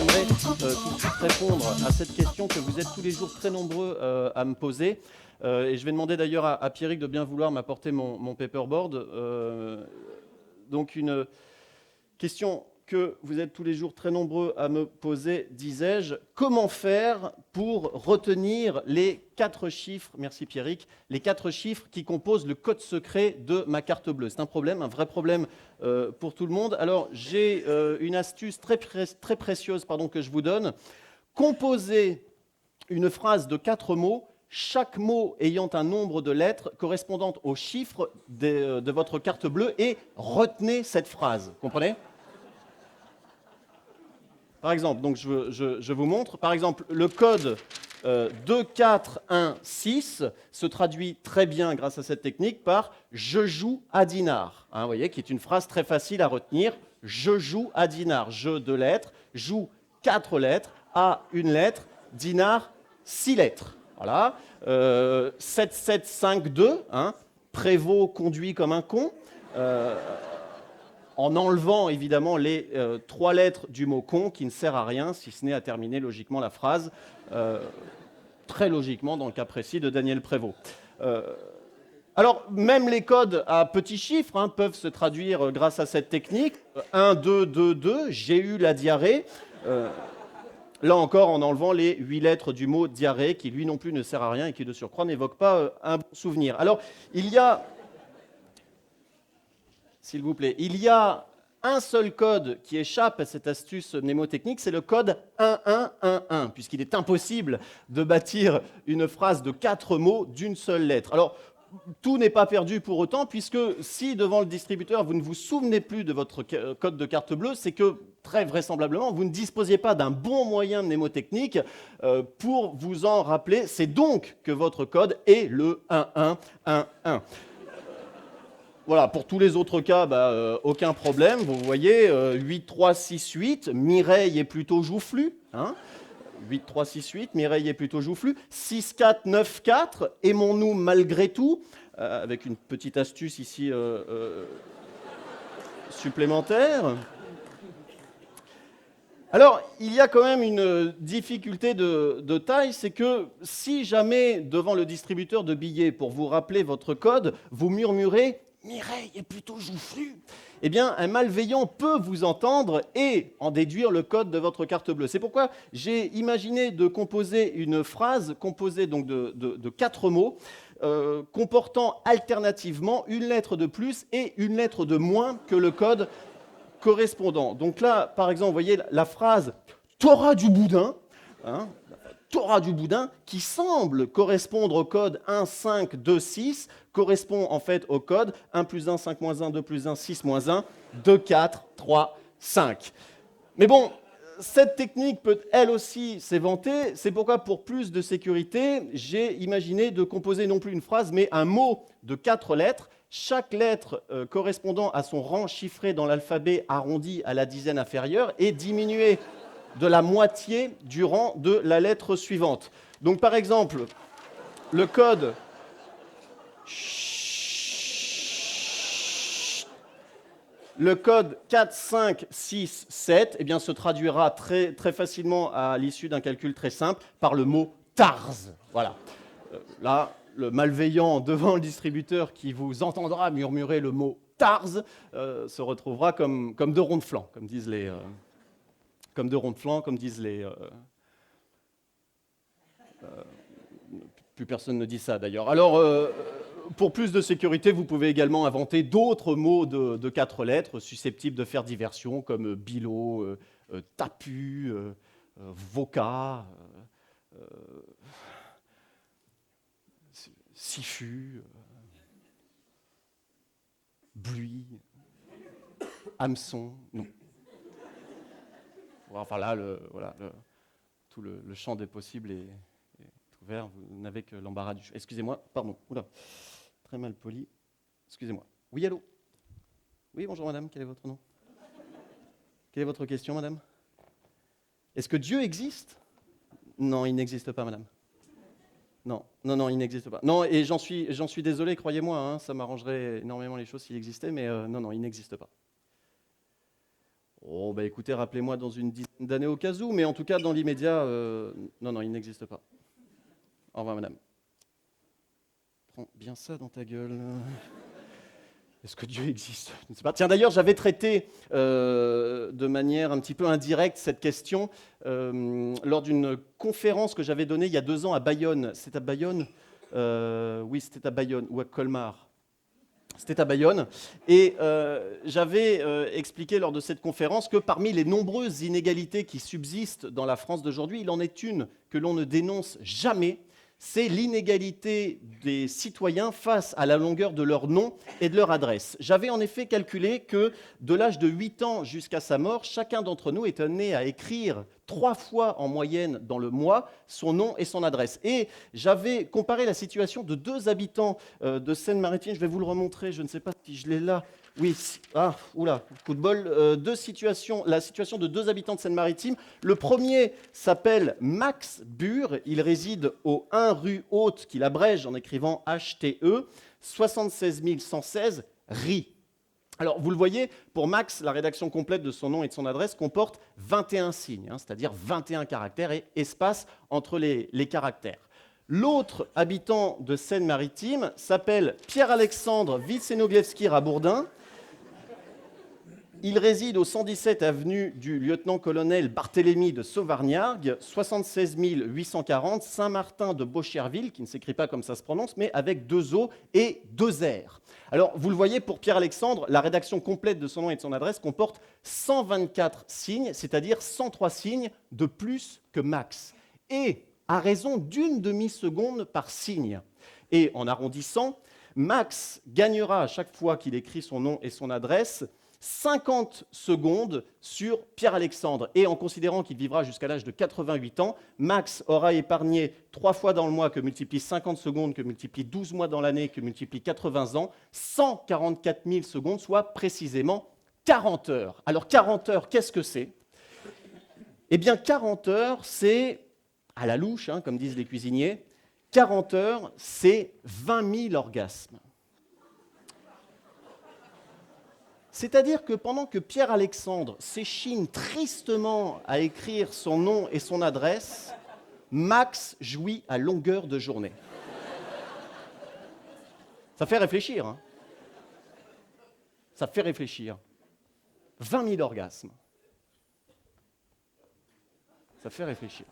j'aimerais tout de suite répondre à cette question que vous êtes tous les jours très nombreux à me poser. Et je vais demander d'ailleurs à Pierrick de bien vouloir m'apporter mon paperboard. Donc une question que vous êtes tous les jours très nombreux à me poser, disais-je. Comment faire pour retenir les 4 chiffres, merci Pierrick, les 4 chiffres qui composent le code secret de ma carte bleue? C'est un problème, un vrai problème pour tout le monde. Alors j'ai une astuce très précieuse que je vous donne. Composez une phrase de 4 mots, chaque mot ayant un nombre de lettres correspondant aux chiffres de votre carte bleue, et retenez cette phrase. Comprenez ? Par exemple, donc je vous montre, par exemple, le code 2416 se traduit très bien grâce à cette technique par « je joue à dinar ». Vous voyez, qui est une phrase très facile à retenir. « Je joue à dinar ». Je, 2 lettres, joue, 4 lettres, à, 1 lettre, dinar, 6 lettres. Voilà. 7752, Prévost conduit comme un con. En enlevant évidemment les 3 lettres du mot con, qui ne sert à rien, si ce n'est à terminer logiquement la phrase, très logiquement dans le cas précis de Daniel Prévost. Alors, même les codes à petits chiffres peuvent se traduire grâce à cette technique. 1, 2, 2, 2, j'ai eu la diarrhée. Là encore, en enlevant les 8 lettres du mot diarrhée, qui lui non plus ne sert à rien et qui de surcroît n'évoque pas un bon souvenir. Alors, il y a... S'il vous plaît, il y a un seul code qui échappe à cette astuce mnémotechnique, c'est le code 1111, puisqu'il est impossible de bâtir une phrase de 4 mots d'une seule lettre. Alors, tout n'est pas perdu pour autant, puisque si devant le distributeur, vous ne vous souvenez plus de votre code de carte bleue, c'est que, très vraisemblablement, vous ne disposiez pas d'un bon moyen mnémotechnique pour vous en rappeler. C'est donc que votre code est le 1111. Voilà, pour tous les autres cas, aucun problème. Vous voyez, 8, 3, 6, 8, Mireille est plutôt joufflue. 8, 3, 6, 8, Mireille est plutôt joufflue. 6, 4, 9, 4, aimons-nous malgré tout, avec une petite astuce ici supplémentaire. Alors, il y a quand même une difficulté de taille, c'est que si jamais, devant le distributeur de billets, pour vous rappeler votre code, vous murmurez « Mireille est plutôt joufflue », eh bien, un malveillant peut vous entendre et en déduire le code de votre carte bleue. C'est pourquoi j'ai imaginé de composer une phrase composée donc de 4 mots, comportant alternativement une lettre de plus et une lettre de moins que le code correspondant. Donc là, par exemple, vous voyez la phrase « T'auras du boudin », T'auras du boudin, qui semble correspondre au code 1, 5, 2, 6, correspond en fait au code 1 plus 1, 5 moins 1, 2 plus 1, 6 moins 1, 2, 4, 3, 5. Mais bon, cette technique peut elle aussi s'éventer. C'est pourquoi, pour plus de sécurité, j'ai imaginé de composer non plus une phrase, mais un mot de 4 lettres, chaque lettre correspondant à son rang chiffré dans l'alphabet arrondi à la dizaine inférieure et diminué de la moitié du rang de la lettre suivante. Donc, par exemple, le code 4, 5, 6, 7 eh bien, se traduira très, très facilement à l'issue d'un calcul très simple par le mot Tarz. Voilà. Là, le malveillant devant le distributeur qui vous entendra murmurer le mot Tarz se retrouvera comme 2 ronds de flanc, comme disent les... Comme 2 ronds de flanc, comme disent les... plus personne ne dit ça, d'ailleurs. Alors, pour plus de sécurité, vous pouvez également inventer d'autres mots de 4 lettres susceptibles de faire diversion, comme bilot, tapu, voca, sifu, bluy, hameçon. Non. Enfin là, tout le champ des possibles est ouvert. Vous n'avez que l'embarras du choix. Excusez-moi, pardon. Oula, très mal poli. Excusez-moi. Oui, allô ? Oui, bonjour madame, quel est votre nom ? Quelle est votre question, madame ? Est-ce que Dieu existe ? Non, il n'existe pas, madame. Non, il n'existe pas. Non, et j'en suis désolé, croyez-moi, ça m'arrangerait énormément les choses s'il existait, mais non, il n'existe pas. Oh, bah écoutez, rappelez-moi dans une dizaine d'années au cas où, mais en tout cas, dans l'immédiat, non, il n'existe pas. Au revoir, madame. Prends bien ça dans ta gueule. Est-ce que Dieu existe? Je ne sais pas. Tiens, d'ailleurs, j'avais traité de manière un petit peu indirecte cette question lors d'une conférence que j'avais donnée il y a 2 ans à Bayonne. C'était à Bayonne? Oui, c'était à Bayonne ou à Colmar. C'était à Bayonne. Et j'avais expliqué lors de cette conférence que parmi les nombreuses inégalités qui subsistent dans la France d'aujourd'hui, il en est une que l'on ne dénonce jamais, c'est l'inégalité des citoyens face à la longueur de leur nom et de leur adresse. J'avais en effet calculé que de l'âge de 8 ans jusqu'à sa mort, chacun d'entre nous est amené à écrire 3 fois en moyenne dans le mois son nom et son adresse. Et j'avais comparé la situation de 2 habitants de Seine-Maritime. Je vais vous le remontrer, je ne sais pas si je l'ai là. Oui, oula, coup de bol. La situation de 2 habitants de Seine-Maritime. Le premier s'appelle Max Bure. Il réside au 1 rue Haute, qu'il abrège en écrivant HTE, 76 116 Ri. Alors, vous le voyez, pour Max, la rédaction complète de son nom et de son adresse comporte 21 signes, c'est-à-dire 21 caractères et espace entre les caractères. L'autre habitant de Seine-Maritime s'appelle Pierre-Alexandre Witsenoglewski-Rabourdin. Il réside au 117 avenue du lieutenant-colonel Barthélemy de Sauvargnargues, 76 840 Saint-Martin de Beaucherville, qui ne s'écrit pas comme ça se prononce, mais avec 2 O et 2 R. Alors, vous le voyez, pour Pierre-Alexandre, la rédaction complète de son nom et de son adresse comporte 124 signes, c'est-à-dire 103 signes de plus que Max. Et à raison d'une demi-seconde par signe. Et en arrondissant, Max gagnera à chaque fois qu'il écrit son nom et son adresse 50 secondes sur Pierre-Alexandre. Et en considérant qu'il vivra jusqu'à l'âge de 88 ans, Max aura épargné 3 fois dans le mois que multiplie 50 secondes, que multiplie 12 mois dans l'année, que multiplie 80 ans, 144 000 secondes, soit précisément 40 heures. Alors 40 heures, qu'est-ce que c'est? Eh bien 40 heures, c'est, à la louche, comme disent les cuisiniers, 40 heures, c'est 20 000 orgasmes. C'est-à-dire que pendant que Pierre-Alexandre s'échine tristement à écrire son nom et son adresse, Max jouit à longueur de journée. Ça fait réfléchir, hein. Ça fait réfléchir. 20 000 orgasmes. Ça fait réfléchir.